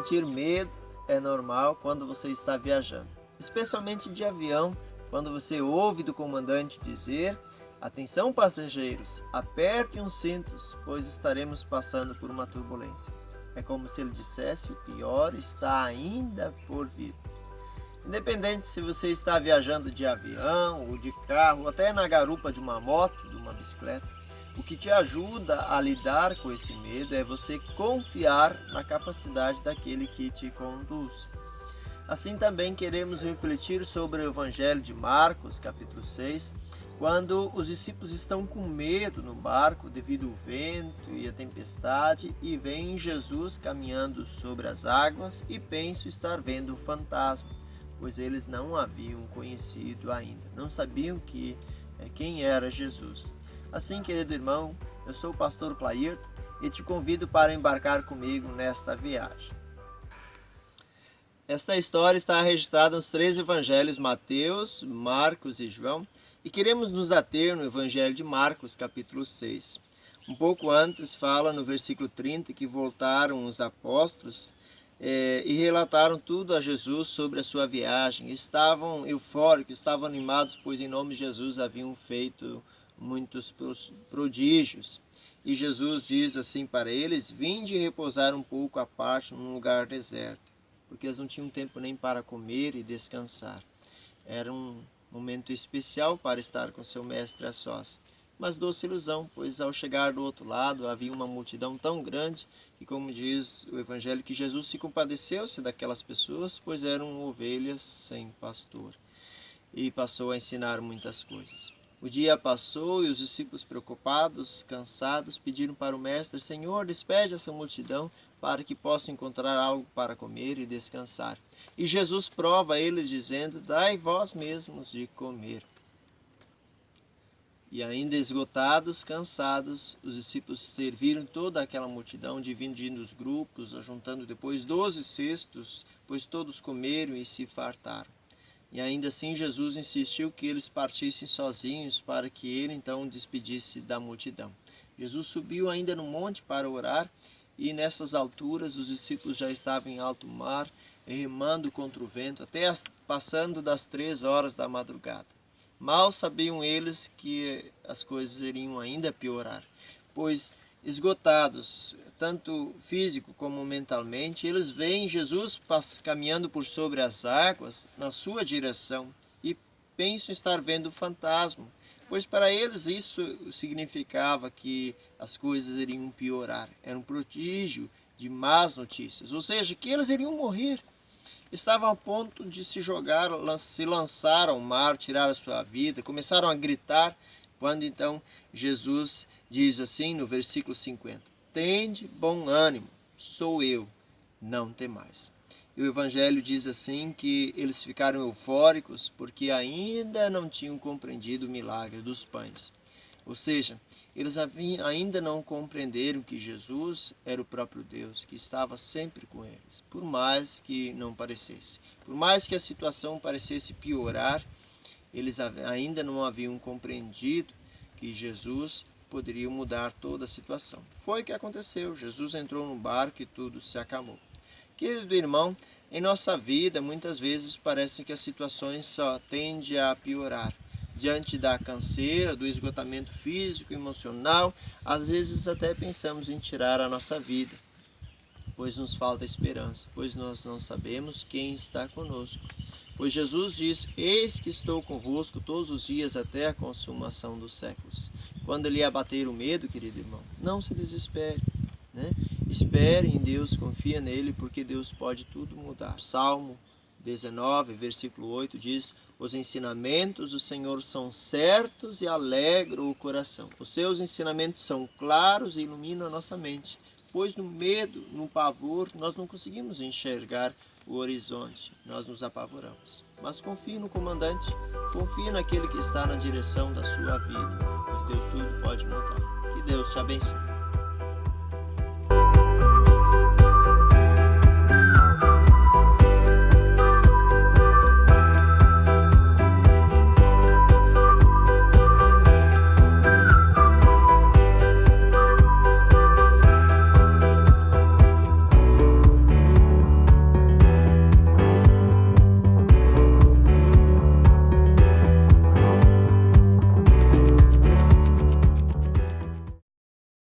sentir medo é normal quando você está viajando, especialmente de avião, quando você ouve do comandante dizer: atenção passageiros, apertem os cintos, pois estaremos passando por uma turbulência. É como se ele dissesse: o pior está ainda por vir. Independente se você está viajando de avião ou de carro, ou até na garupa de uma moto, de uma bicicleta, o que te ajuda a lidar com esse medo é você confiar na capacidade daquele que te conduz. Assim também queremos refletir sobre o Evangelho de Marcos, capítulo 6, quando os discípulos estão com medo no barco devido ao vento e a tempestade e veem Jesus caminhando sobre as águas e pensam estar vendo um fantasma, pois eles não haviam conhecido ainda, não sabiam quem era Jesus. Assim, querido irmão, eu sou o pastor Clairton e te convido para embarcar comigo nesta viagem. Esta história está registrada nos 3 evangelhos, Mateus, Marcos e João, e queremos nos ater no evangelho de Marcos, capítulo 6. Um pouco antes fala no versículo 30 que voltaram os apóstolos e relataram tudo a Jesus sobre a sua viagem. Estavam eufóricos, estavam animados, pois em nome de Jesus haviam feito muitos prodígios. E Jesus diz assim para eles: vinde repousar um pouco à parte num lugar deserto, porque eles não tinham tempo nem para comer e descansar. Era um momento especial para estar com seu mestre a sós. Mas doce ilusão, pois ao chegar do outro lado havia uma multidão tão grande que, como diz o Evangelho, que Jesus se compadeceu-se daquelas pessoas, pois eram ovelhas sem pastor, e passou a ensinar muitas coisas. O dia passou e os discípulos, preocupados, cansados, pediram para o mestre: Senhor, despede essa multidão para que possam encontrar algo para comer e descansar. E Jesus prova a eles dizendo: dai vós mesmos de comer. E ainda esgotados, cansados, os discípulos serviram toda aquela multidão, dividindo os grupos, juntando depois 12 cestos, pois todos comeram e se fartaram. E ainda assim Jesus insistiu que eles partissem sozinhos para que ele então despedisse da multidão. Jesus subiu ainda no monte para orar e nessas alturas os discípulos já estavam em alto mar, remando contra o vento, até passando das 3 horas da madrugada. Mal sabiam eles que as coisas iriam ainda piorar, pois esgotados, tanto físico como mentalmente, eles veem Jesus caminhando por sobre as águas na sua direção e pensam estar vendo o fantasma, pois para eles isso significava que as coisas iriam piorar. Era um prodígio de más notícias, ou seja, que eles iriam morrer. Estavam a ponto de se lançar ao mar, tirar a sua vida, começaram a gritar, quando então Jesus diz assim no versículo 50, tende bom ânimo, sou eu, não temais. E o Evangelho diz assim que eles ficaram eufóricos porque ainda não tinham compreendido o milagre dos pães. Ou seja, eles ainda não compreenderam que Jesus era o próprio Deus, que estava sempre com eles, por mais que não parecesse. Por mais que a situação parecesse piorar, eles ainda não haviam compreendido que Jesus poderia mudar toda a situação. Foi o que aconteceu. Jesus entrou no barco e tudo se acalmou. Querido irmão, em nossa vida, muitas vezes parece que as situações só tendem a piorar. Diante da canseira, do esgotamento físico e emocional, às vezes até pensamos em tirar a nossa vida, pois nos falta esperança, pois nós não sabemos quem está conosco. Pois Jesus diz: eis que estou convosco todos os dias até a consumação dos séculos. Quando lhe abater o medo, querido irmão, não se desespere, né? Espere em Deus, confia nele, porque Deus pode tudo mudar. Salmo 19, versículo 8 diz: os ensinamentos do Senhor são certos e alegram o coração. Os seus ensinamentos são claros e iluminam a nossa mente, pois no medo, no pavor, nós não conseguimos enxergar o horizonte, nós nos apavoramos. Mas confie no comandante, confie naquele que está na direção da sua vida, pois Deus tudo pode mudar. Que Deus te abençoe.